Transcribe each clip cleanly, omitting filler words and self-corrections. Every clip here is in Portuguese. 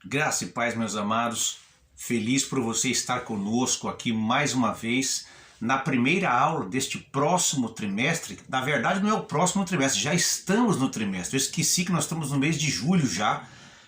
Graça e paz, meus amados. Feliz por você estar conosco aqui mais uma vez na primeira aula deste próximo trimestre. Na verdade, não é o próximo trimestre, já estamos no trimestre. Eu esqueci que nós estamos no mês de julho já.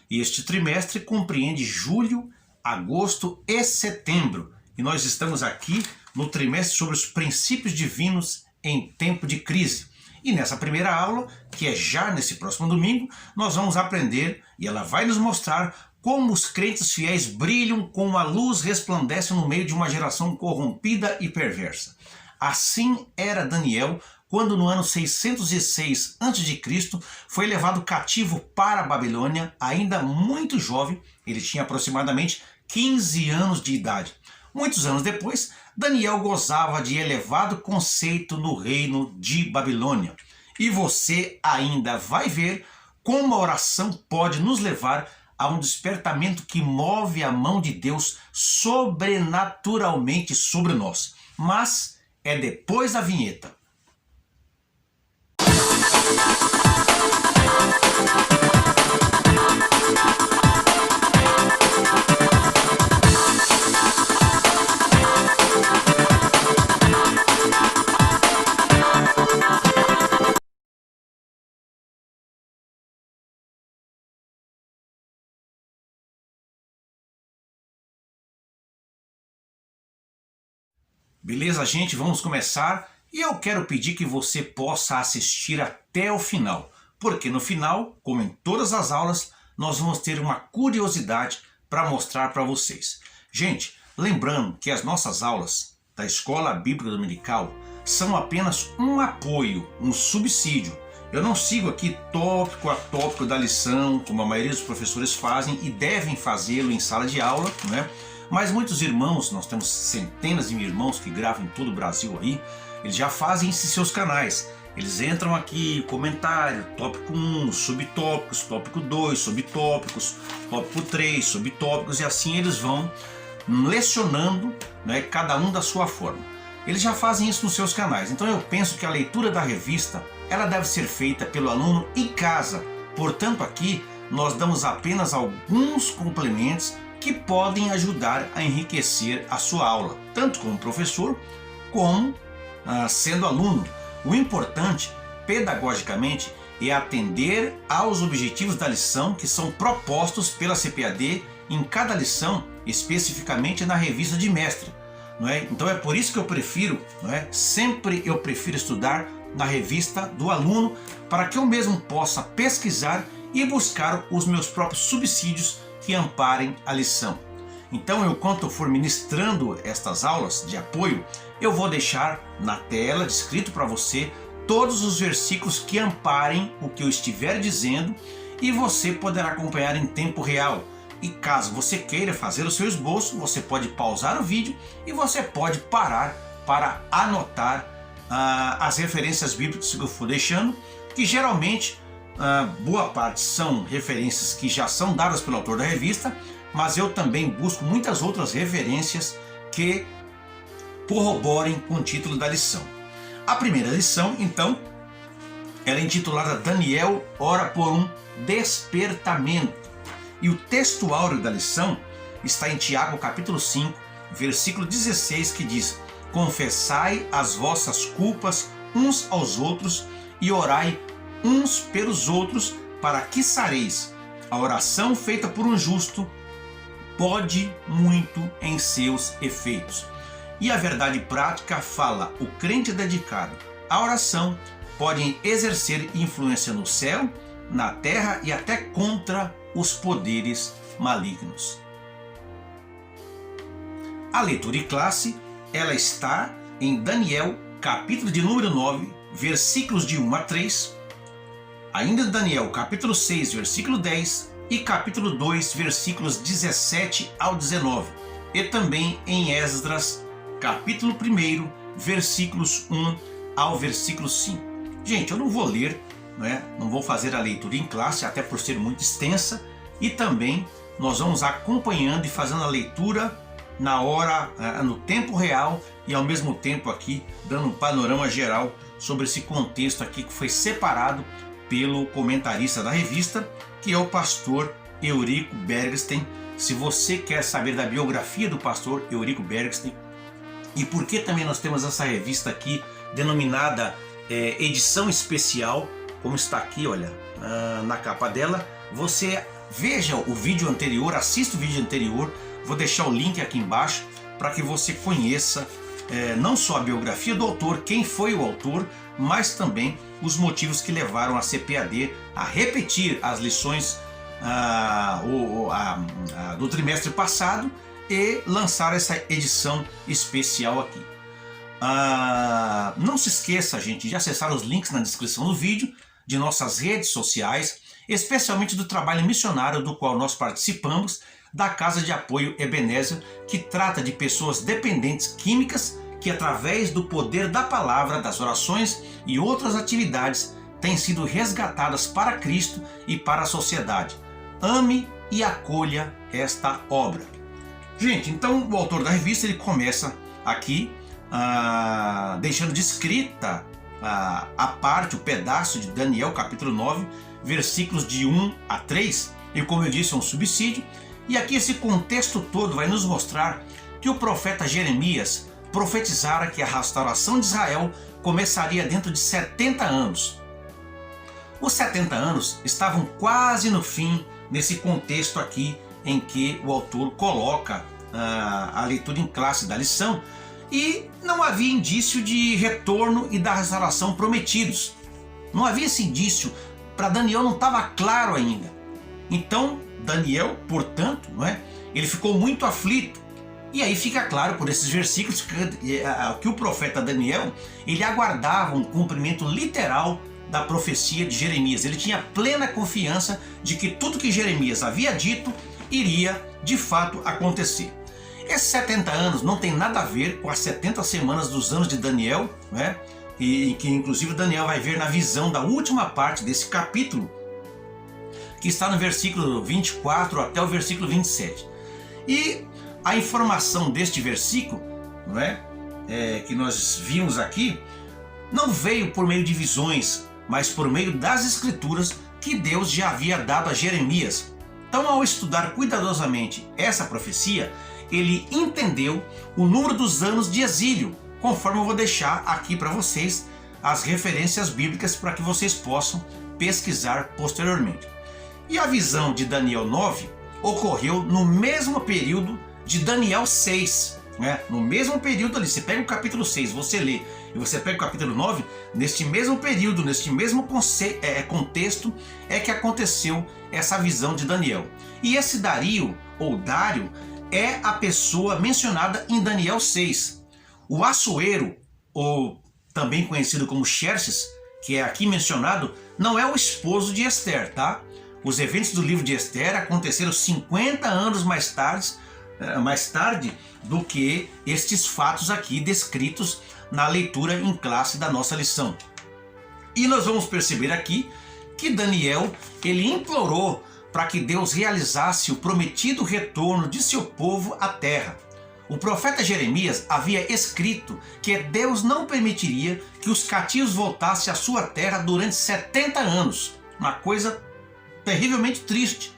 E este trimestre compreende julho, agosto e setembro. E nós estamos aqui no trimestre sobre os princípios divinos em tempo de crise. E nessa primeira aula, que é já nesse próximo domingo, nós vamos aprender e ela vai nos mostrar como os crentes fiéis brilham como a luz resplandece no meio de uma geração corrompida e perversa. Assim era Daniel quando no ano 606 a.C. foi levado cativo para a Babilônia, ainda muito jovem, ele tinha aproximadamente 15 anos de idade. Muitos anos depois, Daniel gozava de elevado conceito no reino de Babilônia. E você ainda vai ver como a oração pode nos levar a um despertamento que move a mão de Deus sobrenaturalmente sobre nós. Mas é depois da vinheta. Beleza, gente? Vamos começar e eu quero pedir que você possa assistir até o final, porque no final, como em todas as aulas, nós vamos ter uma curiosidade para mostrar para vocês. Gente, lembrando que as nossas aulas da Escola Bíblica Dominical são apenas um apoio, um subsídio. Eu não sigo aqui tópico a tópico da lição, como a maioria dos professores fazem e devem fazê-lo em sala de aula, né? Mas muitos irmãos, nós temos centenas de irmãos que gravam em todo o Brasil aí, eles já fazem esses seus canais. Eles entram aqui, comentário, tópico 1, subtópicos, tópico 2, subtópicos, tópico 3, subtópicos, e assim eles vão lecionando, né, cada um da sua forma. Eles já fazem isso nos seus canais, então eu penso que a leitura da revista, ela deve ser feita pelo aluno em casa. Portanto, aqui nós damos apenas alguns complementos que podem ajudar a enriquecer a sua aula, tanto como professor, como sendo aluno. O importante, pedagogicamente, é atender aos objetivos da lição que são propostos pela CPAD em cada lição, especificamente na revista de mestre. Não é? Então é por isso que eu prefiro, não é? Sempre eu prefiro estudar na revista do aluno, para que eu mesmo possa pesquisar e buscar os meus próprios subsídios que amparem a lição. Então, enquanto eu for ministrando estas aulas de apoio, eu vou deixar na tela descrito para você todos os versículos que amparem o que eu estiver dizendo e você poderá acompanhar em tempo real. E caso você queira fazer o seu esboço, você pode pausar o vídeo e você pode parar para anotar as referências bíblicas que eu for deixando, que geralmente boa parte são referências que já são dadas pelo autor da revista, mas eu também busco muitas outras referências que corroborem com o título da lição. A primeira lição, então, ela é intitulada Daniel ora por um despertamento. E o texto áureo da lição está em Tiago capítulo 5, versículo 16, que diz: confessai as vossas culpas uns aos outros e orai uns pelos outros, para que sareis. A oração feita por um justo pode muito em seus efeitos. E a verdade prática fala: o crente dedicado à oração pode exercer influência no céu, na terra e até contra os poderes malignos. A leitura e classe, ela está em Daniel, capítulo de número 9, versículos de 1 a 3, ainda em Daniel, capítulo 6, versículo 10 e capítulo 2, versículos 17 ao 19. E também em Esdras, capítulo 1, versículos 1 ao versículo 5. Gente, eu não vou ler, não vou fazer a leitura em classe, até por ser muito extensa, e também nós vamos acompanhando e fazendo a leitura na hora, no tempo real, e ao mesmo tempo aqui dando um panorama geral sobre esse contexto aqui que foi separado pelo comentarista da revista, que é o pastor Eurico Bergsten. Se você quer saber da biografia do pastor Eurico Bergsten e por que também nós temos essa revista aqui denominada edição especial, como está aqui, olha, na capa dela, você veja o vídeo anterior, assista o vídeo anterior, vou deixar o link aqui embaixo para que você conheça não só a biografia do autor, quem foi o autor, mas também os motivos que levaram a CPAD a repetir as lições do trimestre passado e lançar essa edição especial aqui. Não se esqueça, gente, de acessar os links na descrição do vídeo, de nossas redes sociais, especialmente do trabalho missionário do qual nós participamos, da Casa de Apoio Ebenezer, que trata de pessoas dependentes químicas que, através do poder da palavra, das orações e outras atividades, têm sido resgatadas para Cristo e para a sociedade. Ame e acolha esta obra. Gente, então o autor da revista ele começa aqui deixando descrita a parte, o pedaço de Daniel capítulo 9, versículos de 1 a 3, e como eu disse, é um subsídio, e aqui esse contexto todo vai nos mostrar que o profeta Jeremias profetizara que a restauração de Israel começaria dentro de 70 anos. Os 70 anos estavam quase no fim nesse contexto aqui em que o autor coloca a leitura em classe da lição, e não havia indício de retorno e da restauração prometidos. Não havia esse indício, para Daniel não estava claro ainda. Então Daniel, portanto, ele ficou muito aflito. E aí fica claro por esses versículos que o profeta Daniel ele aguardava um cumprimento literal da profecia de Jeremias. Ele tinha plena confiança de que tudo que Jeremias havia dito iria de fato acontecer. Esses 70 anos não tem nada a ver com as 70 semanas dos anos de Daniel, e que inclusive Daniel vai ver na visão da última parte desse capítulo, que está no versículo 24 até o versículo 27. E a informação deste versículo, que nós vimos aqui, não veio por meio de visões, mas por meio das escrituras que Deus já havia dado a Jeremias. Então, ao estudar cuidadosamente essa profecia, ele entendeu o número dos anos de exílio, conforme eu vou deixar aqui para vocês as referências bíblicas para que vocês possam pesquisar posteriormente. E a visão de Daniel 9 ocorreu no mesmo período de Daniel 6, no mesmo período ali. Você pega o capítulo 6, você lê, e você pega o capítulo 9, neste mesmo período, neste mesmo contexto é que aconteceu essa visão de Daniel. E esse Dario, ou Dário, é a pessoa mencionada em Daniel 6. O Assuero, ou também conhecido como Xerxes, que é aqui mencionado, não é o esposo de Esther, tá? Os eventos do livro de Esther aconteceram 50 anos mais tarde do que estes fatos aqui descritos na leitura em classe da nossa lição. E nós vamos perceber aqui que Daniel ele implorou para que Deus realizasse o prometido retorno de seu povo à terra. O profeta Jeremias havia escrito que Deus não permitiria que os cativos voltassem à sua terra durante 70 anos. Uma coisa terrivelmente triste.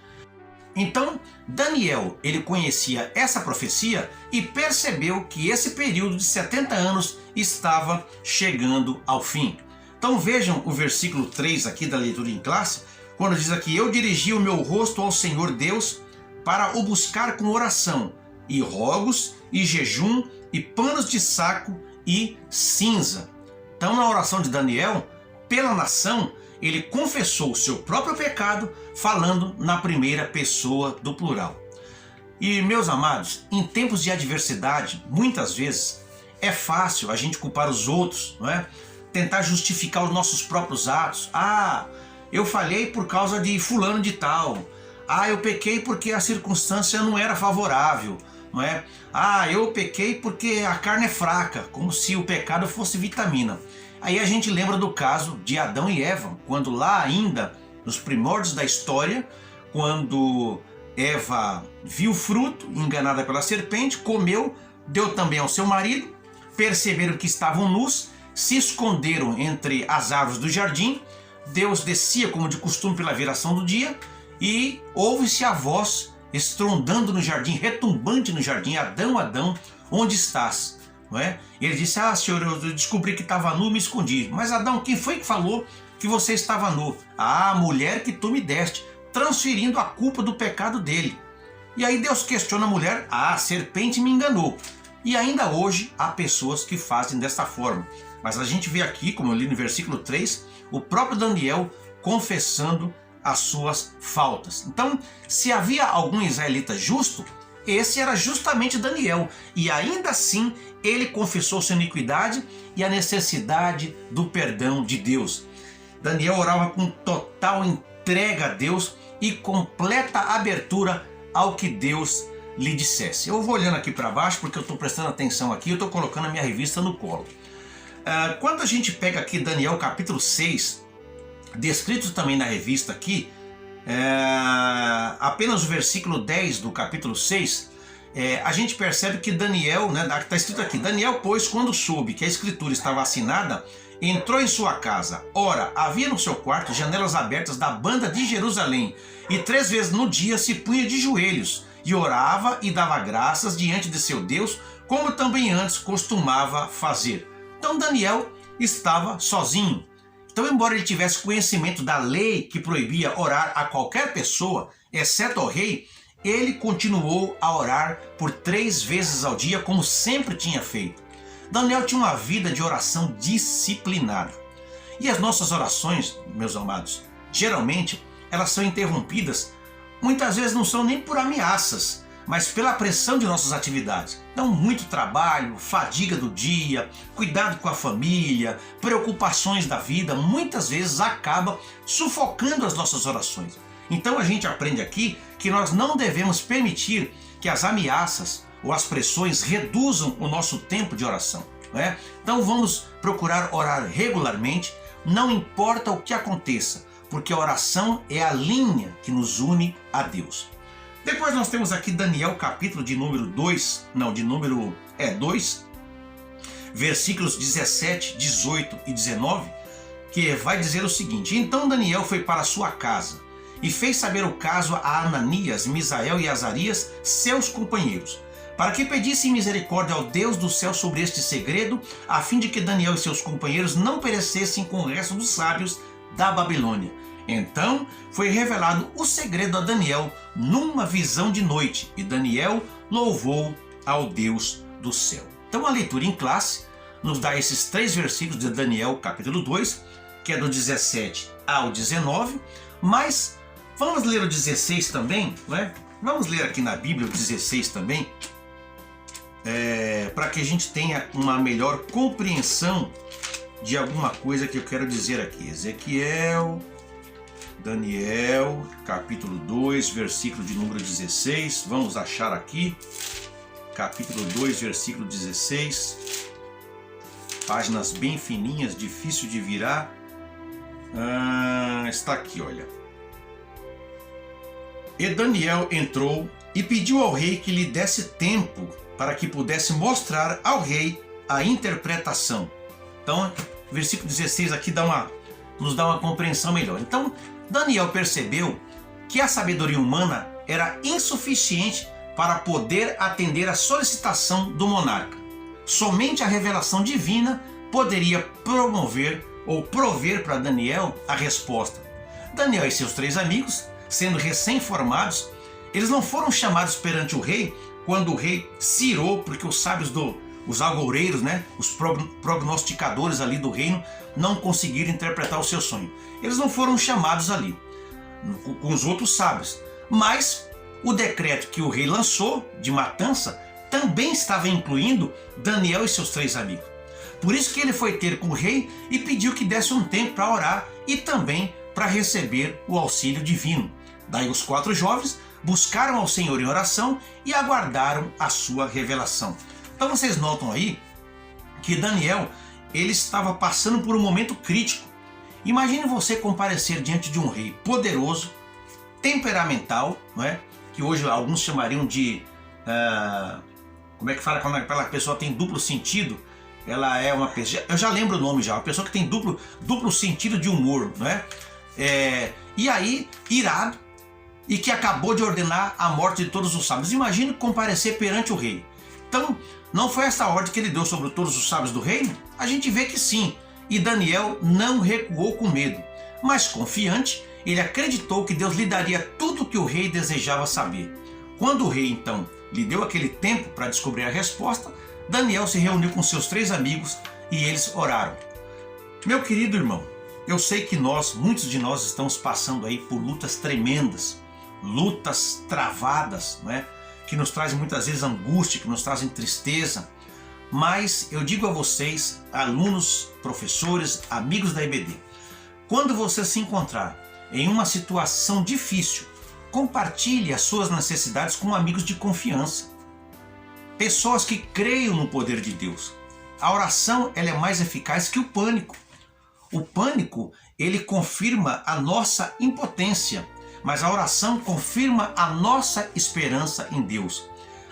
Então, Daniel, ele conhecia essa profecia e percebeu que esse período de 70 anos estava chegando ao fim. Então vejam o versículo 3 aqui da leitura em classe, quando diz aqui: eu dirigi o meu rosto ao Senhor Deus para o buscar com oração, e rogos, e jejum, e panos de saco, e cinza. Então na oração de Daniel, pela nação, ele confessou o seu próprio pecado, falando na primeira pessoa do plural. E meus amados, em tempos de adversidade, muitas vezes é fácil a gente culpar os outros, tentar justificar os nossos próprios atos. Eu falhei por causa de fulano de tal. Eu pequei porque a circunstância não era favorável, eu pequei porque a carne é fraca, como se o pecado fosse vitamina. Aí a gente lembra do caso de Adão e Eva, quando lá ainda, nos primórdios da história, quando Eva viu o fruto, enganada pela serpente, comeu, deu também ao seu marido, perceberam que estavam nus, se esconderam entre as árvores do jardim, Deus descia como de costume pela viração do dia, e ouve-se a voz estrondando no jardim, retumbante no jardim: Adão, Adão, onde estás? Não é? E ele disse: ah, Senhor, eu descobri que estava nu e me escondi. Mas Adão, quem foi que falou que você estava nu? Ah, a mulher que tu me deste, transferindo a culpa do pecado dele. E aí Deus questiona a mulher: ah, a serpente me enganou. E ainda hoje há pessoas que fazem desta forma. Mas a gente vê aqui, como eu li no versículo 3, o próprio Daniel confessando as suas faltas. Então, se havia algum israelita justo, esse era justamente Daniel. E ainda assim, ele confessou sua iniquidade e a necessidade do perdão de Deus. Daniel orava com total entrega a Deus e completa abertura ao que Deus lhe dissesse. Eu vou olhando aqui para baixo porque eu estou prestando atenção aqui, eu estou colocando a minha revista no colo. Quando a gente pega aqui Daniel capítulo 6, descrito também na revista aqui, apenas o versículo 10 do capítulo 6, a gente percebe que Daniel, né, está escrito aqui: Daniel, pois, quando soube que a escritura estava assinada, entrou em sua casa. Ora, havia no seu quarto janelas abertas da banda de Jerusalém, e 3 vezes no dia se punha de joelhos, e orava e dava graças diante de seu Deus, como também antes costumava fazer. Então Daniel estava sozinho. Então, embora ele tivesse conhecimento da lei que proibia orar a qualquer pessoa, exceto ao rei, ele continuou a orar por 3 vezes ao dia, como sempre tinha feito. Daniel tinha uma vida de oração disciplinada. E as nossas orações, meus amados, geralmente elas são interrompidas, muitas vezes não são nem por ameaças, mas pela pressão de nossas atividades. Então, muito trabalho, fadiga do dia, cuidado com a família, preocupações da vida, muitas vezes acaba sufocando as nossas orações. Então a gente aprende aqui que nós não devemos permitir que as ameaças ou as pressões reduzam o nosso tempo de oração, não é? Então vamos procurar orar regularmente, não importa o que aconteça, porque a oração é a linha que nos une a Deus. Depois nós temos aqui Daniel capítulo de número 2, versículos 17, 18 e 19, que vai dizer o seguinte: então Daniel foi para sua casa e fez saber o caso a Ananias, Misael e Azarias, seus companheiros, para que pedissem misericórdia ao Deus do céu sobre este segredo, a fim de que Daniel e seus companheiros não perecessem com o resto dos sábios da Babilônia. Então foi revelado o segredo a Daniel numa visão de noite, e Daniel louvou ao Deus do céu. Então a leitura em classe nos dá esses 3 versículos de Daniel capítulo 2, que é do 17 ao 19, mas vamos ler o 16 também, né? Vamos ler aqui na Bíblia o 16 também, para que a gente tenha uma melhor compreensão de alguma coisa que eu quero dizer aqui. Daniel, capítulo 2, versículo de número 16. Vamos achar aqui. Capítulo 2, versículo 16. Páginas bem fininhas, difícil de virar. Está aqui, olha. E Daniel entrou e pediu ao rei que lhe desse tempo para que pudesse mostrar ao rei a interpretação. Então, versículo 16 aqui nos dá uma compreensão melhor. Então, Daniel percebeu que a sabedoria humana era insuficiente para poder atender à solicitação do monarca. Somente a revelação divina poderia promover ou prover para Daniel a resposta. Daniel e seus 3 amigos, sendo recém-formados, eles não foram chamados perante o rei quando o rei se irou, porque os sábios os agoureiros, né, os prognosticadores ali do reino, não conseguiram interpretar o seu sonho. Eles não foram chamados ali com os outros sábios, mas o decreto que o rei lançou de matança também estava incluindo Daniel e seus 3 amigos. Por isso que ele foi ter com o rei e pediu que desse um tempo para orar e também para receber o auxílio divino. Daí os 4 jovens buscaram ao Senhor em oração e aguardaram a sua revelação. Então vocês notam aí que Daniel, ele estava passando por um momento crítico. Imagine você comparecer diante de um rei poderoso, temperamental, não é? Que hoje alguns chamariam de... como é que fala quando aquela pessoa tem duplo sentido? Ela é uma pessoa... Eu já lembro o nome já. Uma pessoa que tem duplo sentido de humor, não é? E aí, irado, e que acabou de ordenar a morte de todos os sábios. Imagine comparecer perante o rei. Então, não foi essa ordem que ele deu sobre todos os sábios do reino? A gente vê que sim, e Daniel não recuou com medo, mas confiante, ele acreditou que Deus lhe daria tudo o que o rei desejava saber. Quando o rei, então, lhe deu aquele tempo para descobrir a resposta, Daniel se reuniu com seus 3 amigos e eles oraram. Meu querido irmão, eu sei que muitos de nós estamos passando aí por lutas tremendas, lutas travadas, não é? Que nos trazem muitas vezes angústia, que nos trazem tristeza. Mas eu digo a vocês, alunos, professores, amigos da IBD, quando você se encontrar em uma situação difícil, compartilhe as suas necessidades com amigos de confiança. Pessoas que creiam no poder de Deus. A oração ela é mais eficaz que o pânico. O pânico ele confirma a nossa impotência, mas a oração confirma a nossa esperança em Deus.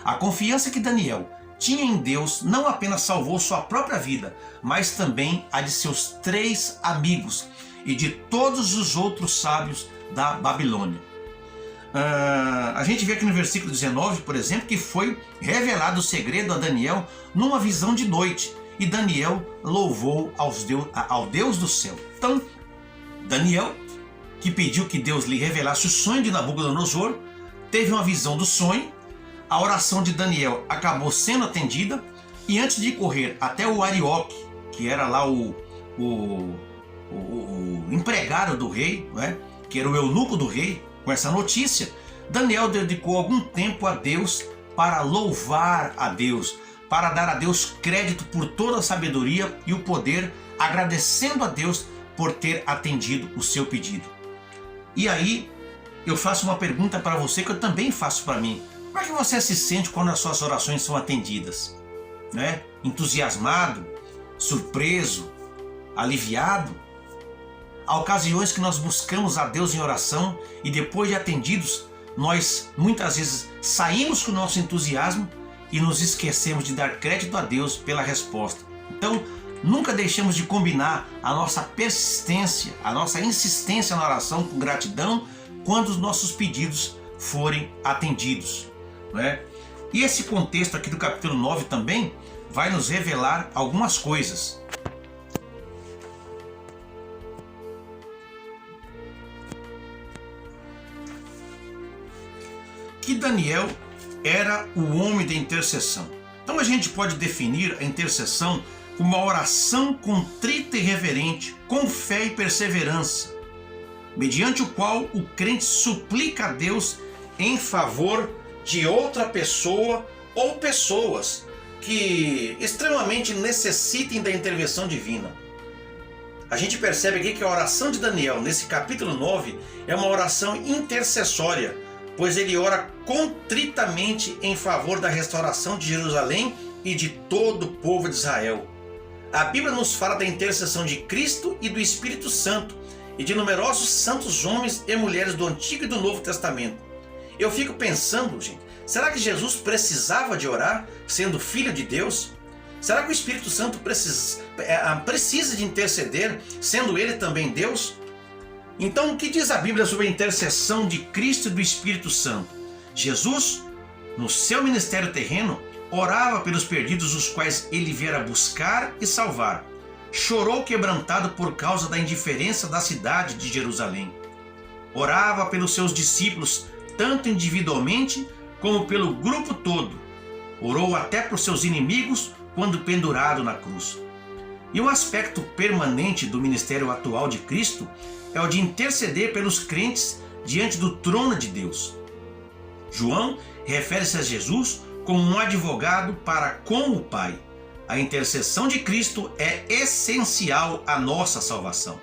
A confiança que Daniel tinha em Deus não apenas salvou sua própria vida, mas também a de seus 3 amigos e de todos os outros sábios da Babilônia. A gente vê aqui no versículo 19, por exemplo, que foi revelado o segredo a Daniel numa visão de noite, e Daniel louvou ao Deus do céu. Então, Daniel, que pediu que Deus lhe revelasse o sonho de Nabucodonosor, teve uma visão do sonho, a oração de Daniel acabou sendo atendida, e antes de correr até o Arioque, que era lá o empregado do rei, né, que era o eunuco do rei, com essa notícia, Daniel dedicou algum tempo a Deus para louvar a Deus, para dar a Deus crédito por toda a sabedoria e o poder, agradecendo a Deus por ter atendido o seu pedido. E aí, eu faço uma pergunta para você que eu também faço para mim. Como é que você se sente quando as suas orações são atendidas? Né? Entusiasmado? Surpreso? Aliviado? Há ocasiões que nós buscamos a Deus em oração e depois de atendidos, nós muitas vezes saímos com o nosso entusiasmo e nos esquecemos de dar crédito a Deus pela resposta. Então, nunca deixemos de combinar a nossa persistência, a nossa insistência na oração com gratidão quando os nossos pedidos forem atendidos. Não é? E esse contexto aqui do capítulo 9 também vai nos revelar algumas coisas. Que Daniel era o homem da intercessão. Então a gente pode definir a intercessão como uma oração contrita e reverente, com fé e perseverança, mediante o qual o crente suplica a Deus em favor de outra pessoa ou pessoas que extremamente necessitem da intervenção divina. A gente percebe aqui que a oração de Daniel, nesse capítulo 9, é uma oração intercessória, pois ele ora contritamente em favor da restauração de Jerusalém e de todo o povo de Israel. A Bíblia nos fala da intercessão de Cristo e do Espírito Santo e de numerosos santos homens e mulheres do Antigo e do Novo Testamento. Eu fico pensando, gente, será que Jesus precisava de orar, sendo Filho de Deus? Será que o Espírito Santo precisa de interceder, sendo ele também Deus? Então, o que diz a Bíblia sobre a intercessão de Cristo e do Espírito Santo? Jesus, no seu ministério terreno, orava pelos perdidos os quais ele viera buscar e salvar. Chorou quebrantado por causa da indiferença da cidade de Jerusalém. Orava pelos seus discípulos, tanto individualmente como pelo grupo todo. Orou até por seus inimigos quando pendurado na cruz. E um aspecto permanente do ministério atual de Cristo é o de interceder pelos crentes diante do trono de Deus. João refere-se a Jesus como um advogado para com o Pai. A intercessão de Cristo é essencial à nossa salvação.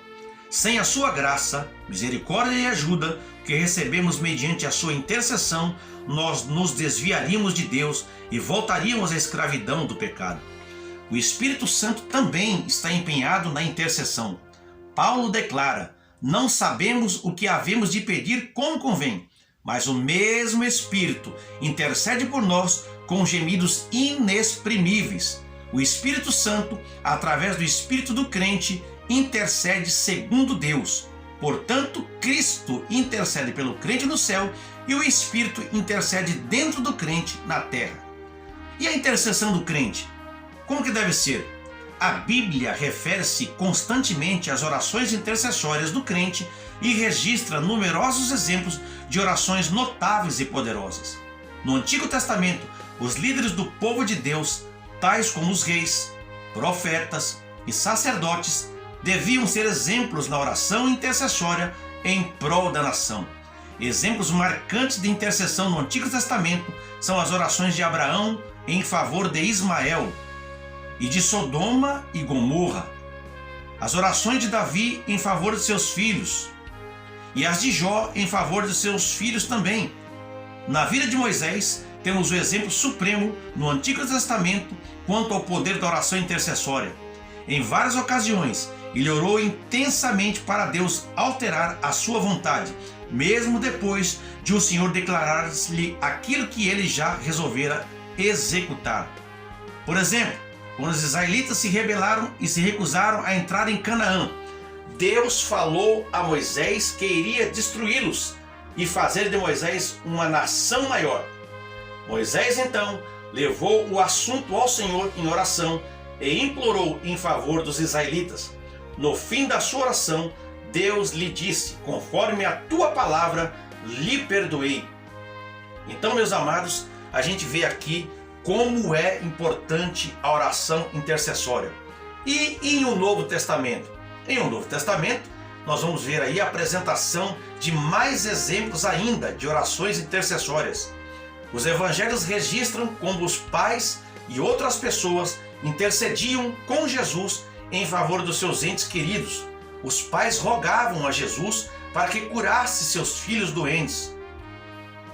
Sem a sua graça, misericórdia e ajuda que recebemos mediante a sua intercessão, nós nos desviaríamos de Deus e voltaríamos à escravidão do pecado. O Espírito Santo também está empenhado na intercessão. Paulo declara: não sabemos o que havemos de pedir como convém, mas o mesmo Espírito intercede por nós com gemidos inexprimíveis. O Espírito Santo, através do Espírito do crente, intercede segundo Deus. Portanto, Cristo intercede pelo crente no céu e o Espírito intercede dentro do crente na terra. E a intercessão do crente? Como que deve ser? A Bíblia refere-se constantemente às orações intercessórias do crente e registra numerosos exemplos de orações notáveis e poderosas. No Antigo Testamento, os líderes do povo de Deus, tais como os reis, profetas e sacerdotes, deviam ser exemplos na oração intercessória em prol da nação. Exemplos marcantes de intercessão no Antigo Testamento são as orações de Abraão em favor de Ismael e de Sodoma e Gomorra, as orações de Davi em favor de seus filhos e as de Jó em favor de seus filhos também. Na vida de Moisés, temos o exemplo supremo no Antigo Testamento quanto ao poder da oração intercessória. Em várias ocasiões, ele orou intensamente para Deus alterar a sua vontade, mesmo depois de o Senhor declarar-lhe aquilo que ele já resolvera executar. Por exemplo, quando os israelitas se rebelaram e se recusaram a entrar em Canaã, Deus falou a Moisés que iria destruí-los e fazer de Moisés uma nação maior. Moisés então levou o assunto ao Senhor em oração e implorou em favor dos israelitas. No fim da sua oração, Deus lhe disse: conforme a tua palavra, lhe perdoei. Então, meus amados, a gente vê aqui como é importante a oração intercessória. E em o Novo Testamento? Em o Novo Testamento, nós vamos ver aí a apresentação de mais exemplos ainda de orações intercessórias. Os evangelhos registram como os pais e outras pessoas intercediam com Jesus em favor dos seus entes queridos. Os pais rogavam a Jesus para que curasse seus filhos doentes.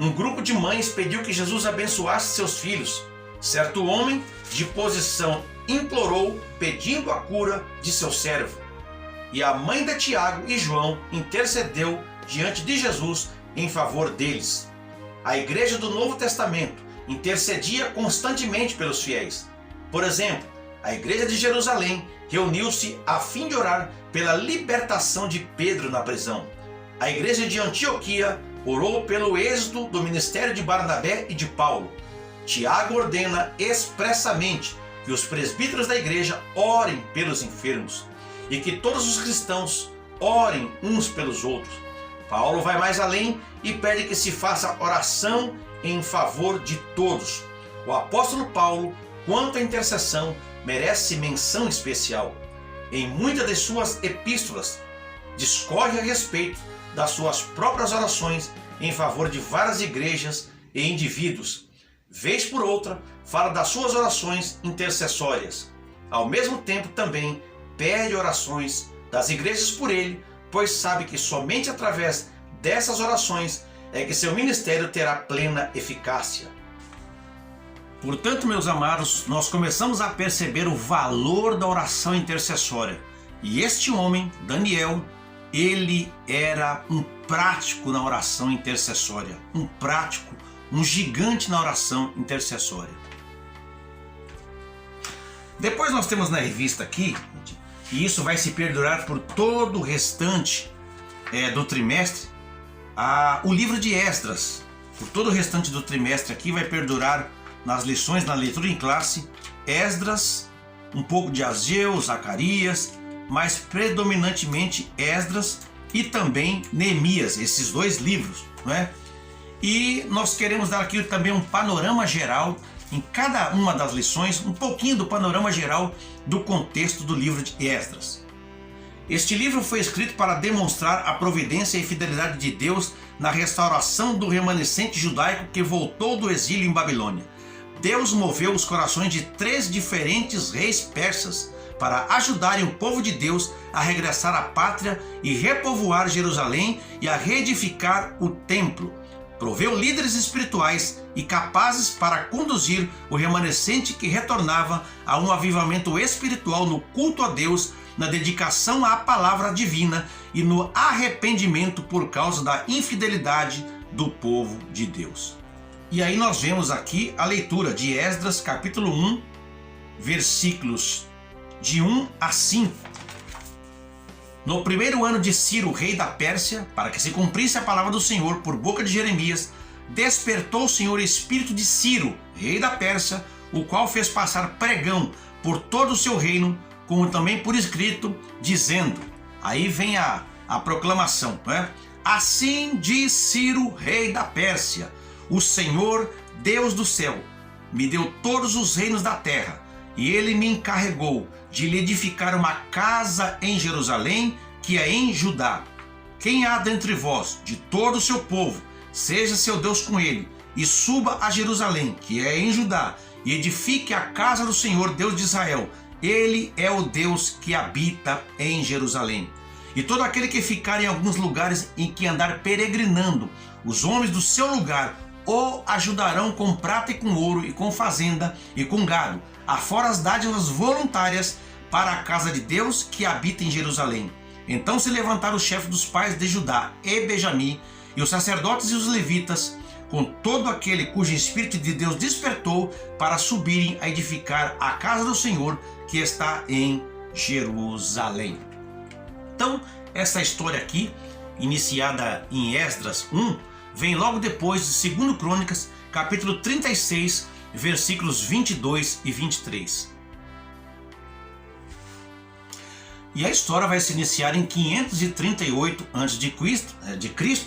Um grupo de mães pediu que Jesus abençoasse seus filhos. Certo homem de posição implorou, pedindo a cura de seu servo. E a mãe de Tiago e João intercedeu diante de Jesus em favor deles. A igreja do Novo Testamento intercedia constantemente pelos fiéis. Por exemplo, a igreja de Jerusalém reuniu-se a fim de orar pela libertação de Pedro na prisão. A igreja de Antioquia orou pelo êxito do ministério de Barnabé e de Paulo. Tiago ordena expressamente que os presbíteros da igreja orem pelos enfermos e que todos os cristãos orem uns pelos outros. Paulo vai mais além e pede que se faça oração em favor de todos. O apóstolo Paulo, quanto à intercessão, merece menção especial. Em muitas de suas epístolas, discorre a respeito das suas próprias orações em favor de várias igrejas e indivíduos. Vez por outra, fala das suas orações intercessórias. Ao mesmo tempo, também pede orações das igrejas por ele, pois sabe que somente através dessas orações é que seu ministério terá plena eficácia. Portanto, meus amados, nós começamos a perceber o valor da oração intercessória. E este homem, Daniel, ele era um prático na oração intercessória, um prático, um gigante na oração intercessória. Depois nós temos na revista aqui, e isso vai se perdurar por todo o restante do trimestre, o livro de Esdras. Por todo o restante do trimestre aqui vai perdurar nas lições, na leitura em classe, Esdras, um pouco de Ageu, Zacarias, mas predominantemente Esdras e também Neemias, esses dois livros, não é? E nós queremos dar aqui também um panorama geral, em cada uma das lições, um pouquinho do panorama geral do contexto do livro de Esdras. Este livro foi escrito para demonstrar a providência e fidelidade de Deus na restauração do remanescente judaico que voltou do exílio em Babilônia. Deus moveu os corações de 3 diferentes reis persas para ajudarem o povo de Deus a regressar à pátria e repovoar Jerusalém e a reedificar o templo. Proveu líderes espirituais e capazes para conduzir o remanescente que retornava a um avivamento espiritual no culto a Deus, na dedicação à palavra divina e no arrependimento por causa da infidelidade do povo de Deus. E aí nós vemos aqui a leitura de Esdras capítulo 1, versículos de 1 a 5. No primeiro ano de Ciro, rei da Pérsia, para que se cumprisse a palavra do Senhor por boca de Jeremias, despertou o Senhor o espírito de Ciro, rei da Pérsia, o qual fez passar pregão por todo o seu reino, como também por escrito, dizendo, aí vem a proclamação, né? Assim diz Ciro, rei da Pérsia, o Senhor, Deus do céu, me deu todos os reinos da terra, e ele me encarregou de lhe edificar uma casa em Jerusalém, que é em Judá. Quem há dentre vós, de todo o seu povo, seja seu Deus com ele, e suba a Jerusalém, que é em Judá, e edifique a casa do Senhor, Deus de Israel. Ele é o Deus que habita em Jerusalém. E todo aquele que ficar em alguns lugares em que andar peregrinando, os homens do seu lugar o ajudarão com prata e com ouro, e com fazenda e com gado, afora as dádivas voluntárias para a casa de Deus que habita em Jerusalém. Então se levantaram os chefes dos pais de Judá e Benjamim, e os sacerdotes e os levitas, com todo aquele cujo Espírito de Deus despertou, para subirem a edificar a casa do Senhor que está em Jerusalém. Então, essa história aqui, iniciada em Esdras 1, vem logo depois de 2 Crônicas, capítulo 36, versículos 22 e 23. E a história vai se iniciar em 538 a.C.,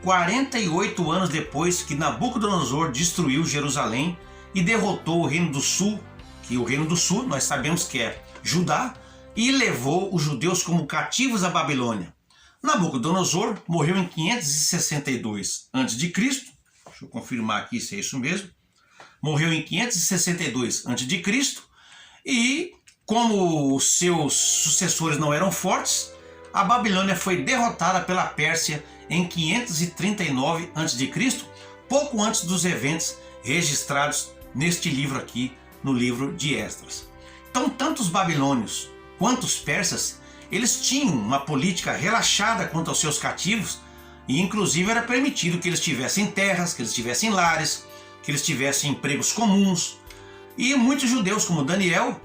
48 anos depois que Nabucodonosor destruiu Jerusalém e derrotou o Reino do Sul, que o Reino do Sul nós sabemos que é Judá, e levou os judeus como cativos à Babilônia. Nabucodonosor morreu em 562 a.C., deixa eu confirmar aqui se é isso mesmo, morreu em 562 a.C., e como os seus sucessores não eram fortes, a Babilônia foi derrotada pela Pérsia em 539 a.C., pouco antes dos eventos registrados neste livro aqui, no livro de Esdras. Então, tanto os babilônios quanto os persas, eles tinham uma política relaxada quanto aos seus cativos, e inclusive era permitido que eles tivessem terras, que eles tivessem lares, que eles tivessem empregos comuns. E muitos judeus, como Daniel,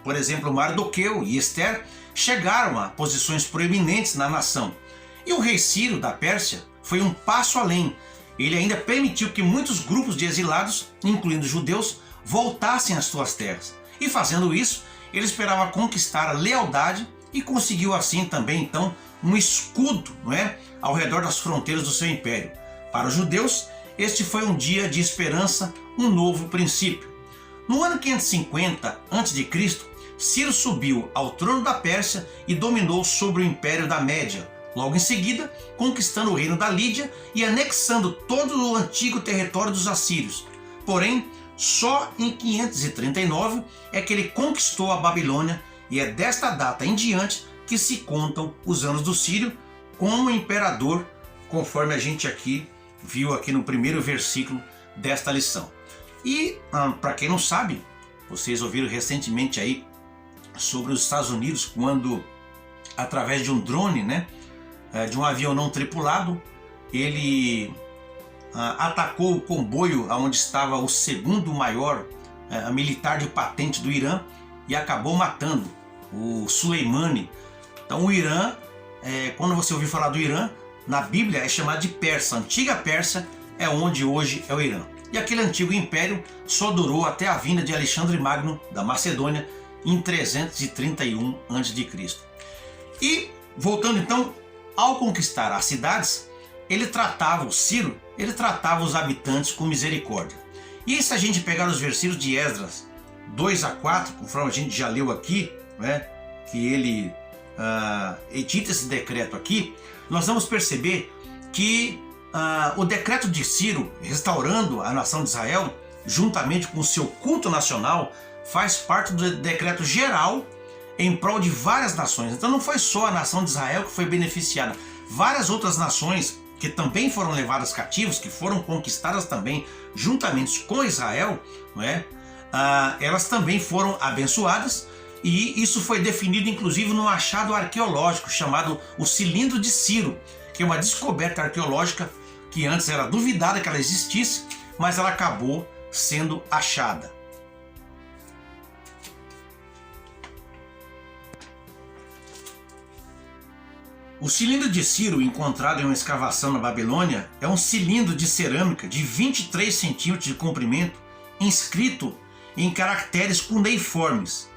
por exemplo, Mardoqueu e Esther, chegaram a posições proeminentes na nação. E o rei Ciro da Pérsia foi um passo além. Ele ainda permitiu que muitos grupos de exilados, incluindo judeus, voltassem às suas terras. E fazendo isso, ele esperava conquistar a lealdade e conseguiu assim também então um escudo, não é, ao redor das fronteiras do seu império. Para os judeus, este foi um dia de esperança, um novo princípio. No ano 550 a.C., Ciro subiu ao trono da Pérsia e dominou sobre o império da Média, logo em seguida conquistando o reino da Lídia e anexando todo o antigo território dos assírios. Porém, só em 539 é que ele conquistou a Babilônia, e é desta data em diante que se contam os anos do Ciro como imperador, conforme a gente aqui viu aqui no primeiro versículo desta lição. E para quem não sabe, vocês ouviram recentemente aí sobre os Estados Unidos, quando através de um drone, de um avião não tripulado, ele atacou o comboio onde estava o segundo maior militar de patente do Irã e acabou matando o Soleimani. Então o Irã, quando você ouvir falar do Irã, na Bíblia é chamado de Pérsia. A antiga Pérsia é onde hoje é o Irã. E aquele antigo império só durou até a vinda de Alexandre Magno da Macedônia em 331 a.C. E voltando então, ao conquistar as cidades, Ciro tratava os habitantes com misericórdia. E se a gente pegar os versículos de Esdras 2 a 4, conforme a gente já leu aqui, que ele edita esse decreto aqui, nós vamos perceber que o decreto de Ciro, restaurando a nação de Israel, juntamente com o seu culto nacional, faz parte do decreto geral em prol de várias nações. Então não foi só a nação de Israel que foi beneficiada, várias outras nações que também foram levadas cativos, que foram conquistadas também juntamente com Israel, elas também foram abençoadas, e isso foi definido inclusive no achado arqueológico chamado o Cilindro de Ciro, que é uma descoberta arqueológica que antes era duvidada que ela existisse, mas ela acabou sendo achada. O cilindro de Ciro, encontrado em uma escavação na Babilônia, é um cilindro de cerâmica de 23 centímetros de comprimento, inscrito em caracteres cuneiformes.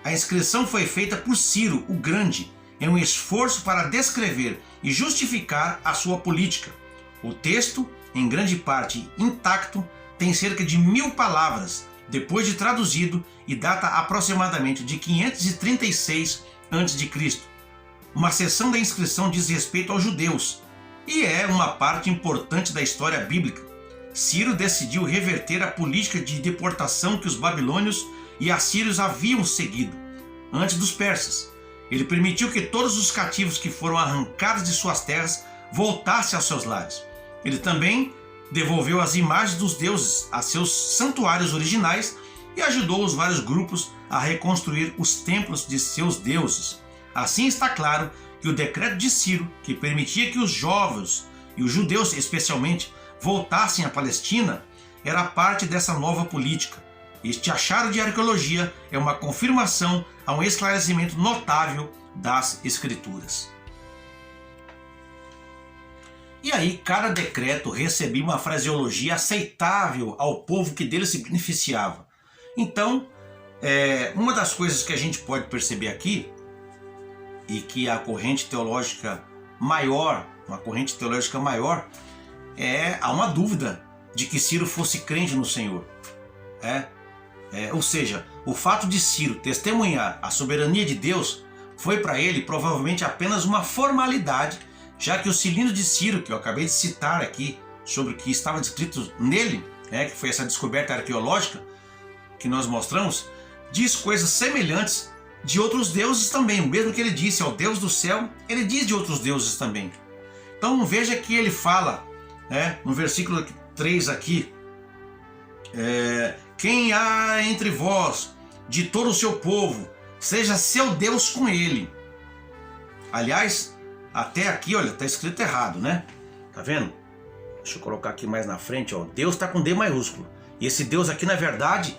A inscrição foi feita por Ciro o Grande, em um esforço para descrever e justificar a sua política. O texto, em grande parte intacto, tem cerca de 1000 palavras, depois de traduzido, e data aproximadamente de 536 a.C. Uma seção da inscrição diz respeito aos judeus e é uma parte importante da história bíblica. Ciro decidiu reverter a política de deportação que os babilônios e assírios haviam seguido antes dos persas. Ele permitiu que todos os cativos que foram arrancados de suas terras voltassem aos seus lares. Ele também devolveu as imagens dos deuses a seus santuários originais e ajudou os vários grupos a reconstruir os templos de seus deuses. Assim está claro que o decreto de Ciro, que permitia que os jovens e os judeus especialmente voltassem à Palestina, era parte dessa nova política. Este achado de arqueologia é uma confirmação a um esclarecimento notável das Escrituras. E aí, cada decreto recebia uma fraseologia aceitável ao povo que dele se beneficiava. Então, uma das coisas que a gente pode perceber aqui, e que a corrente teológica maior, há uma dúvida de que Ciro fosse crente no Senhor. Ou seja, o fato de Ciro testemunhar a soberania de Deus foi para ele provavelmente apenas uma formalidade, já que o cilindro de Ciro, que eu acabei de citar aqui, sobre o que estava descrito nele, que foi essa descoberta arqueológica que nós mostramos, diz coisas semelhantes de outros deuses também. O mesmo que ele disse ao Deus do céu, ele diz de outros deuses também. Então veja que ele fala, no versículo 3 aqui, quem há entre vós de todo o seu povo, seja seu Deus com ele. Aliás, até aqui, olha, está escrito errado, né? Tá vendo? Deixa eu colocar aqui mais na frente, ó. Deus está com D maiúsculo. E esse Deus aqui, na verdade,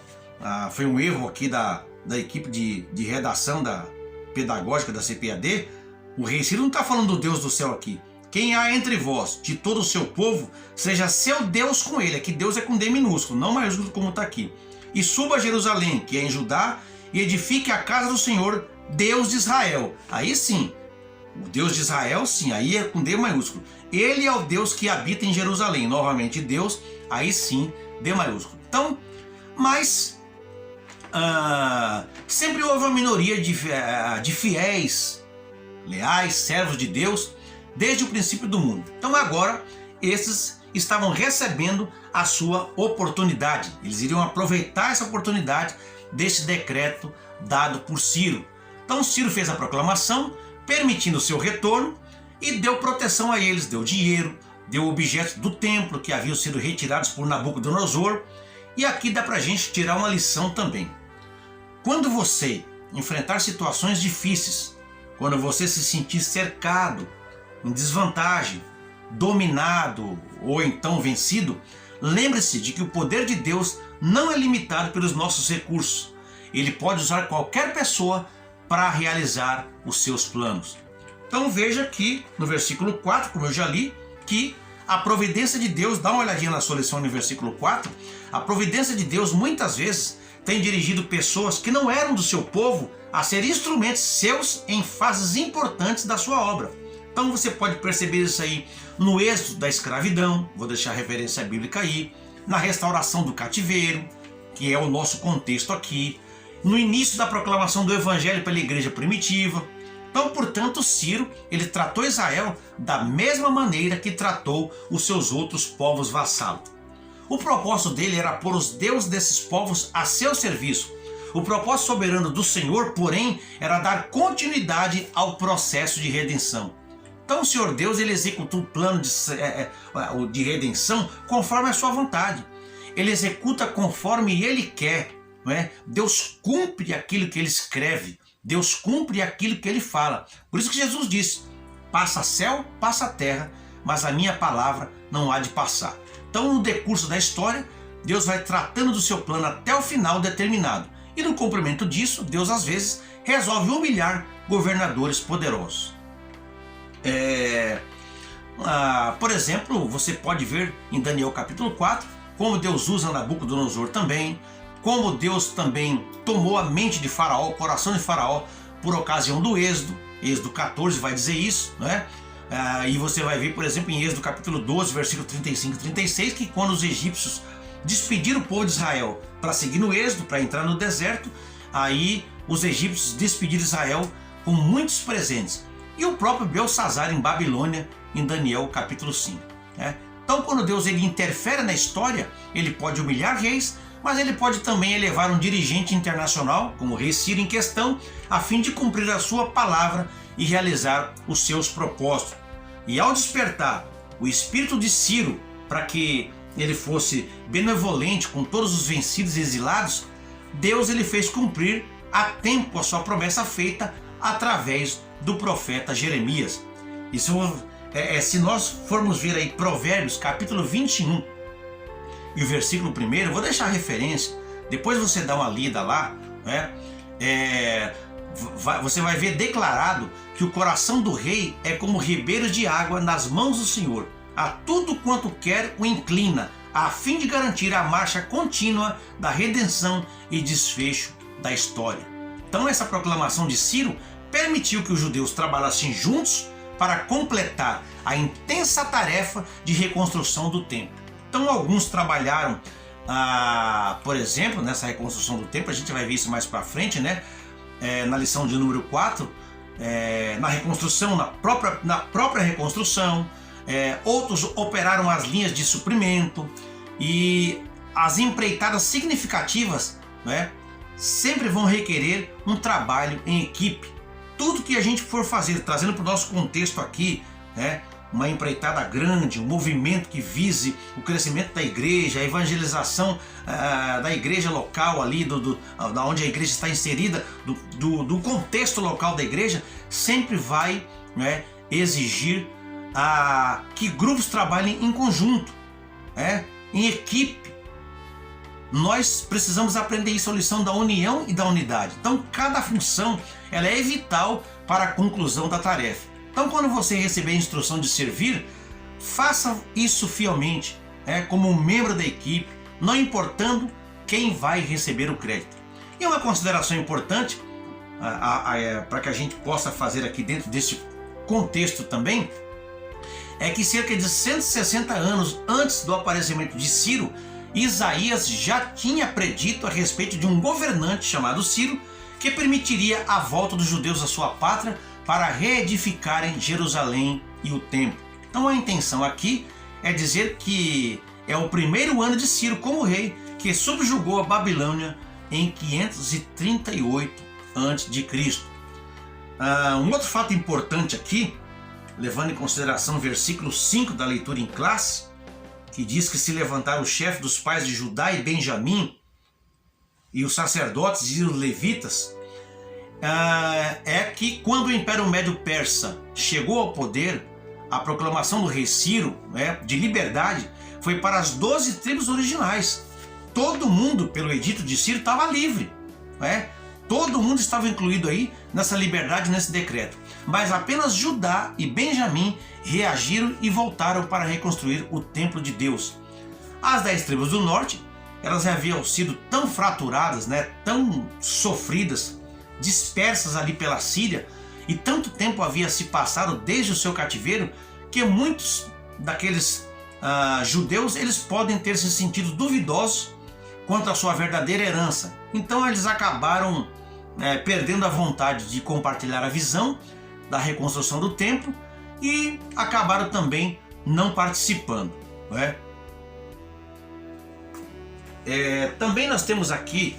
foi um erro aqui da equipe de redação pedagógica da CPAD. O rei Ciro não está falando do Deus do céu aqui. Quem há entre vós, de todo o seu povo, seja seu Deus com ele. Aqui Deus é com D minúsculo, não maiúsculo como está aqui. E suba a Jerusalém, que é em Judá, e edifique a casa do Senhor, Deus de Israel. Aí sim, o Deus de Israel, sim, aí é com D maiúsculo. Ele é o Deus que habita em Jerusalém. Novamente Deus, aí sim, D maiúsculo. Então, mas sempre houve uma minoria de fiéis, leais, servos de Deus, desde o princípio do mundo. Então agora, esses estavam recebendo a sua oportunidade. Eles iriam aproveitar essa oportunidade desse decreto dado por Ciro. Então Ciro fez a proclamação, permitindo o seu retorno, e deu proteção a eles, deu dinheiro, deu objetos do templo que haviam sido retirados por Nabucodonosor. E aqui dá pra gente tirar uma lição também. Quando você enfrentar situações difíceis, quando você se sentir cercado, em desvantagem, dominado ou então vencido, lembre-se de que o poder de Deus não é limitado pelos nossos recursos. Ele pode usar qualquer pessoa para realizar os seus planos. Então veja aqui no versículo 4, como eu já li, que a providência de Deus, dá uma olhadinha na sua lição no versículo 4, a providência de Deus muitas vezes tem dirigido pessoas que não eram do seu povo a ser instrumentos seus em fases importantes da sua obra. Então você pode perceber isso aí no êxodo da escravidão, vou deixar a referência bíblica aí, na restauração do cativeiro, que é o nosso contexto aqui, no início da proclamação do evangelho pela igreja primitiva. Então, portanto, Ciro, ele tratou Israel da mesma maneira que tratou os seus outros povos vassalos. O propósito dele era pôr os deuses desses povos a seu serviço. O propósito soberano do Senhor, porém, era dar continuidade ao processo de redenção. Então o Senhor Deus, ele executa o plano de redenção conforme a sua vontade. Ele executa conforme ele quer. Não é? Deus cumpre aquilo que ele escreve. Deus cumpre aquilo que ele fala. Por isso que Jesus disse, passa céu, passa terra, mas a minha palavra não há de passar. Então no decurso da história, Deus vai tratando do seu plano até o final determinado. E no cumprimento disso, Deus às vezes resolve humilhar governadores poderosos. Por exemplo, você pode ver em Daniel capítulo 4 como Deus usa Nabucodonosor também, como Deus também tomou a mente de Faraó, o coração de Faraó, por ocasião do Êxodo. Êxodo 14 vai dizer isso, né? E você vai ver, por exemplo, em Êxodo capítulo 12, versículo 35 e 36, que quando os egípcios despediram o povo de Israel para seguir no Êxodo, para entrar no deserto, aí os egípcios despediram Israel com muitos presentes. E o próprio Belsazar em Babilônia, em Daniel capítulo 5. Né? Então, quando Deus ele interfere na história, ele pode humilhar reis, mas ele pode também elevar um dirigente internacional, como o rei Ciro em questão, a fim de cumprir a sua palavra e realizar os seus propósitos. E ao despertar o espírito de Ciro para que ele fosse benevolente com todos os vencidos e exilados, Deus ele fez cumprir a tempo a sua promessa feita através do profeta Jeremias. Isso se nós formos ver aí Provérbios capítulo 21 e o versículo 1, eu vou deixar a referência, depois você dá uma lida lá, né? Você vai ver declarado que o coração do rei é como ribeiros de água nas mãos do Senhor. A tudo quanto quer o inclina, a fim de garantir a marcha contínua da redenção e desfecho da história. Então essa proclamação de Ciro permitiu que os judeus trabalhassem juntos para completar a intensa tarefa de reconstrução do templo. Então alguns trabalharam, por exemplo, nessa reconstrução do templo, a gente vai ver isso mais para frente, né? Na lição de número 4, na reconstrução, na própria reconstrução, outros operaram as linhas de suprimento e as empreitadas significativas, né, sempre vão requerer um trabalho em equipe. Tudo que a gente for fazer, trazendo para o nosso contexto aqui, né, uma empreitada grande, um movimento que vise o crescimento da igreja, a evangelização da igreja local ali, da onde a igreja está inserida, do contexto local da igreja, sempre vai, né, exigir que grupos trabalhem em conjunto, em equipe. Nós precisamos aprender isso, a lição da união e da unidade. Então cada função ela é vital para a conclusão da tarefa. Então quando você receber a instrução de servir, faça isso fielmente, como um membro da equipe, não importando quem vai receber o crédito. E uma consideração importante para que a gente possa fazer aqui dentro desse contexto também, é que cerca de 160 anos antes do aparecimento de Ciro, Isaías já tinha predito a respeito de um governante chamado Ciro, que permitiria a volta dos judeus à sua pátria para reedificarem Jerusalém e o templo. Então a intenção aqui é dizer que é o primeiro ano de Ciro como rei, que subjugou a Babilônia em 538 a.C. Um outro fato importante aqui, levando em consideração o versículo 5 da leitura em classe, que diz que se levantaram os chefes dos pais de Judá e Benjamim, e os sacerdotes e os levitas, é que quando o Império Médio Persa chegou ao poder, a proclamação do rei Ciro, de liberdade, foi para as 12 tribos originais. Todo mundo, pelo edito de Ciro, estava livre. Todo mundo estava incluído aí nessa liberdade, nesse decreto. Mas apenas Judá e Benjamim reagiram e voltaram para reconstruir o templo de Deus. As 10 tribos do norte, elas haviam sido tão fraturadas, tão sofridas, dispersas ali pela Síria, e tanto tempo havia se passado desde o seu cativeiro, que muitos daqueles judeus eles podem ter se sentido duvidosos quanto à sua verdadeira herança. Então eles acabaram perdendo a vontade de compartilhar a visão da reconstrução do templo e acabaram também não participando. Também nós temos aqui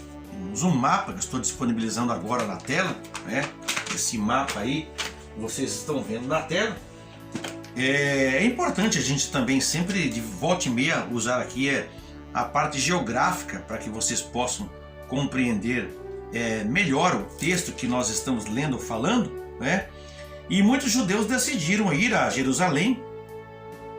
um mapa que estou disponibilizando agora na tela, esse mapa aí vocês estão vendo na tela. É importante a gente também sempre de volta e meia usar aqui a parte geográfica para que vocês possam compreender melhor o texto que nós estamos lendo ou falando, E muitos judeus decidiram ir a Jerusalém,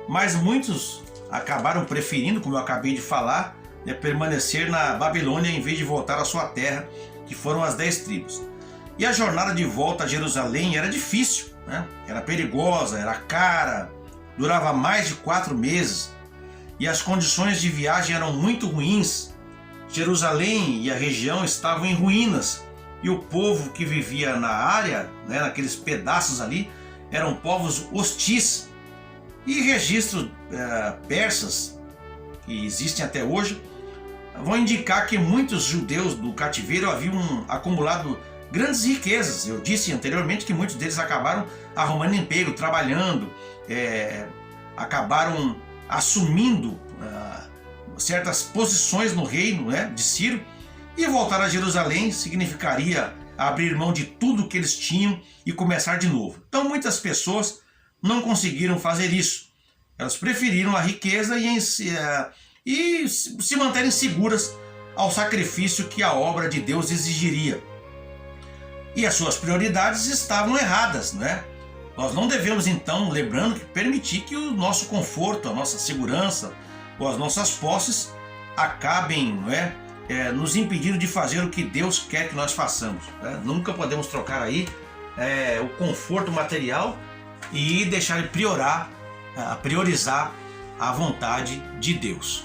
mas muitos acabaram preferindo, como eu acabei de falar, permanecer na Babilônia em vez de voltar à sua terra, que foram as 10 tribos. E a jornada de volta a Jerusalém era difícil, né? Era perigosa, era cara, durava mais de 4 meses e as condições de viagem eram muito ruins. Jerusalém e a região estavam em ruínas e o povo que vivia na área, né, naqueles pedaços ali, eram povos hostis. E registros persas, que existem até hoje, vão indicar que muitos judeus do cativeiro haviam acumulado grandes riquezas. Eu disse anteriormente que muitos deles acabaram arrumando emprego, trabalhando, acabaram assumindo certas posições no reino, né, de Ciro, e voltar a Jerusalém significaria abrir mão de tudo que eles tinham e começar de novo. Então muitas pessoas não conseguiram fazer isso. Elas preferiram a riqueza e se manterem seguras ao sacrifício que a obra de Deus exigiria. E as suas prioridades estavam erradas, né? Nós não devemos, então, lembrando, permitir que o nosso conforto, a nossa segurança ou as nossas posses acabem, não é, nos impedindo de fazer o que Deus quer que nós façamos, né? Nunca podemos trocar aí o conforto material e deixar de priorizar a vontade de Deus.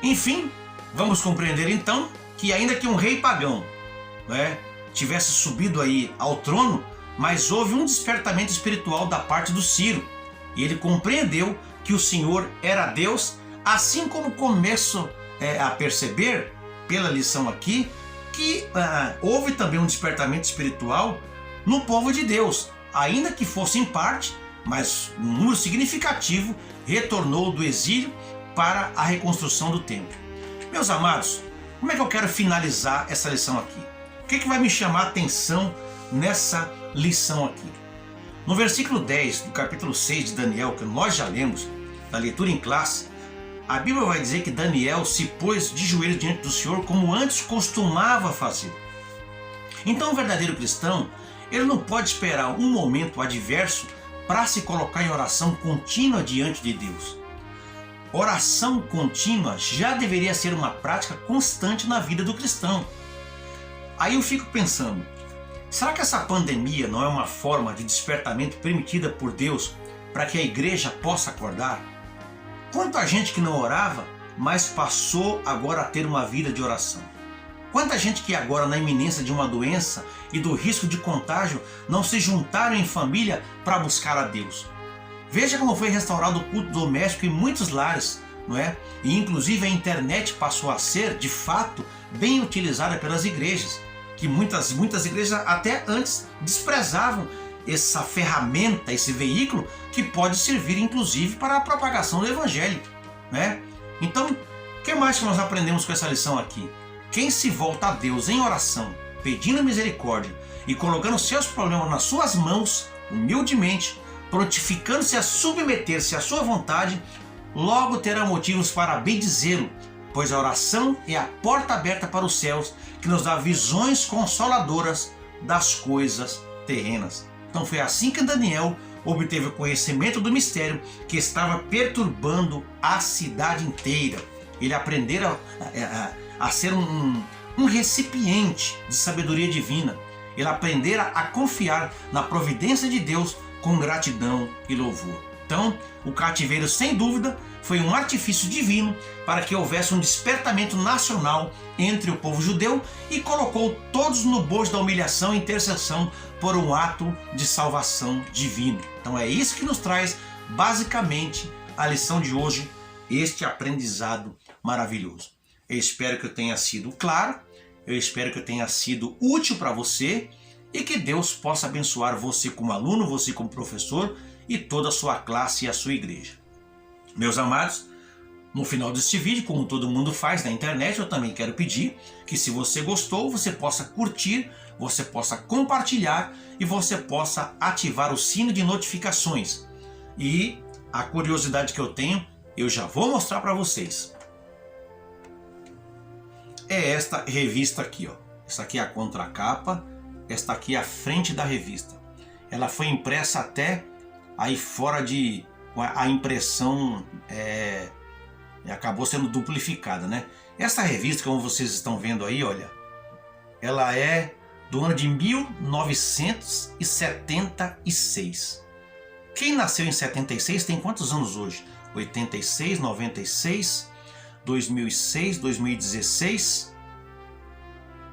Enfim, vamos compreender então que ainda que um rei pagão, né, tivesse subido aí ao trono, mas houve um despertamento espiritual da parte do Ciro e ele compreendeu que o Senhor era Deus, assim como começo a perceber pela lição aqui que houve também um despertamento espiritual no povo de Deus, ainda que fosse em parte, mas um número significativo retornou do exílio para a reconstrução do templo. Meus amados, como é que eu quero finalizar essa lição aqui? O que vai me chamar a atenção nessa lição aqui? No versículo 10 do capítulo 6 de Daniel, que nós já lemos, da leitura em classe, a Bíblia vai dizer que Daniel se pôs de joelhos diante do Senhor como antes costumava fazer. Então o verdadeiro cristão, ele não pode esperar um momento adverso para se colocar em oração contínua diante de Deus. Oração contínua já deveria ser uma prática constante na vida do cristão. Aí eu fico pensando, será que essa pandemia não é uma forma de despertamento permitida por Deus para que a igreja possa acordar? Quanta gente que não orava, mas passou agora a ter uma vida de oração. Quanta gente que agora, na iminência de uma doença e do risco de contágio, não se juntaram em família para buscar a Deus. Veja como foi restaurado o culto doméstico em muitos lares, não é? E inclusive a internet passou a ser, de fato, bem utilizada pelas igrejas, que muitas igrejas até antes desprezavam essa ferramenta, esse veículo que pode servir inclusive para a propagação do evangelho, né? Então, o que mais que nós aprendemos com essa lição aqui? Quem se volta a Deus em oração, pedindo misericórdia e colocando seus problemas nas suas mãos, humildemente, prontificando-se a submeter-se à sua vontade, logo terá motivos para bendizê-lo, pois a oração é a porta aberta para os céus, que nos dá visões consoladoras das coisas terrenas. Então foi assim que Daniel obteve o conhecimento do mistério que estava perturbando a cidade inteira. Ele aprendeu a ser um recipiente de sabedoria divina. Ele aprendera a confiar na providência de Deus com gratidão e louvor. Então, o cativeiro, sem dúvida, foi um artifício divino para que houvesse um despertamento nacional entre o povo judeu e colocou todos no bojo da humilhação e intercessão por um ato de salvação divino. Então é isso que nos traz, basicamente, a lição de hoje, este aprendizado maravilhoso. Eu espero que eu tenha sido claro, eu espero que eu tenha sido útil para você e que Deus possa abençoar você como aluno, você como professor e toda a sua classe e a sua igreja. Meus amados, no final deste vídeo, como todo mundo faz na internet, eu também quero pedir que, se você gostou, você possa curtir, você possa compartilhar e você possa ativar o sino de notificações. E a curiosidade que eu tenho, eu já vou mostrar para vocês. É esta revista aqui, ó. Essa aqui é a contracapa, esta aqui é a frente da revista. Ela foi impressa até aí fora de... a impressão acabou sendo duplificada, né? Essa revista, como vocês estão vendo aí, olha, ela é do ano de 1976. Quem nasceu em 76 tem quantos anos hoje? 86, 96, 2006, 2016,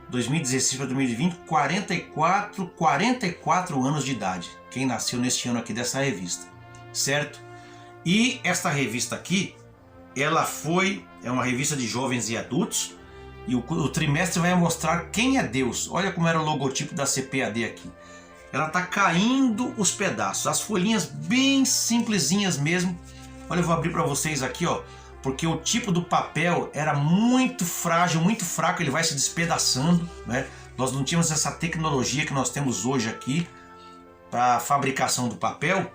2016 para 2020, 44 anos de idade. Quem nasceu neste ano aqui dessa revista, certo? E esta revista aqui, ela é uma revista de jovens e adultos, e o trimestre vai mostrar quem é Deus. Olha como era o logotipo da CPAD aqui. Ela está caindo os pedaços, as folhinhas bem simplesinhas mesmo. Olha, eu vou abrir para vocês aqui, ó, porque o tipo do papel era muito frágil, muito fraco, ele vai se despedaçando, né? Nós não tínhamos essa tecnologia que nós temos hoje aqui para a fabricação do papel.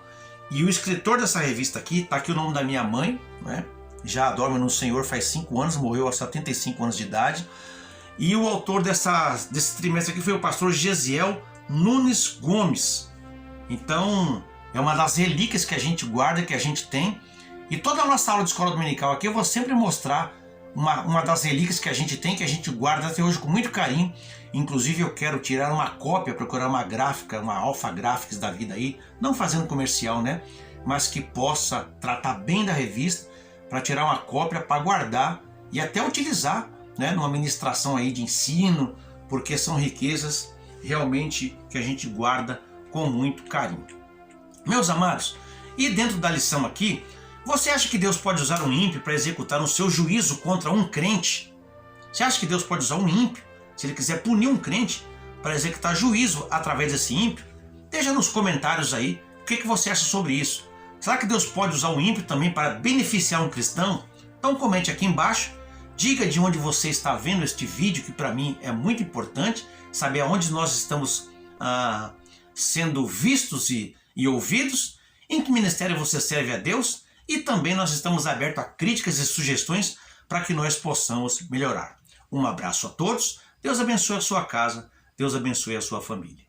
E o escritor dessa revista aqui, tá aqui o nome da minha mãe, né? Já dorme no Senhor faz 5 anos, morreu aos 75 anos de idade. E o autor desse trimestre aqui foi o pastor Gesiel Nunes Gomes. Então, é uma das relíquias que a gente guarda, que a gente tem. E toda a nossa aula de escola dominical aqui eu vou sempre mostrar uma das relíquias que a gente tem, que a gente guarda até hoje com muito carinho. Inclusive eu quero tirar uma cópia, procurar uma gráfica, uma Alpha Graphics da vida aí, não fazendo comercial, né? Mas que possa tratar bem da revista, para tirar uma cópia, para guardar e até utilizar, né, numa ministração aí de ensino, porque são riquezas realmente que a gente guarda com muito carinho. Meus amados, e dentro da lição aqui, você acha que Deus pode usar um ímpio para executar o seu juízo contra um crente? Você acha que Deus pode usar um ímpio, se ele quiser punir um crente, para executar juízo através desse ímpio? Deixa nos comentários aí o que você acha sobre isso. Será que Deus pode usar o ímpio também para beneficiar um cristão? Então comente aqui embaixo, diga de onde você está vendo este vídeo, que para mim é muito importante, saber aonde nós estamos sendo vistos e ouvidos, em que ministério você serve a Deus, e também nós estamos abertos a críticas e sugestões para que nós possamos melhorar. Um abraço a todos, Deus abençoe a sua casa, Deus abençoe a sua família.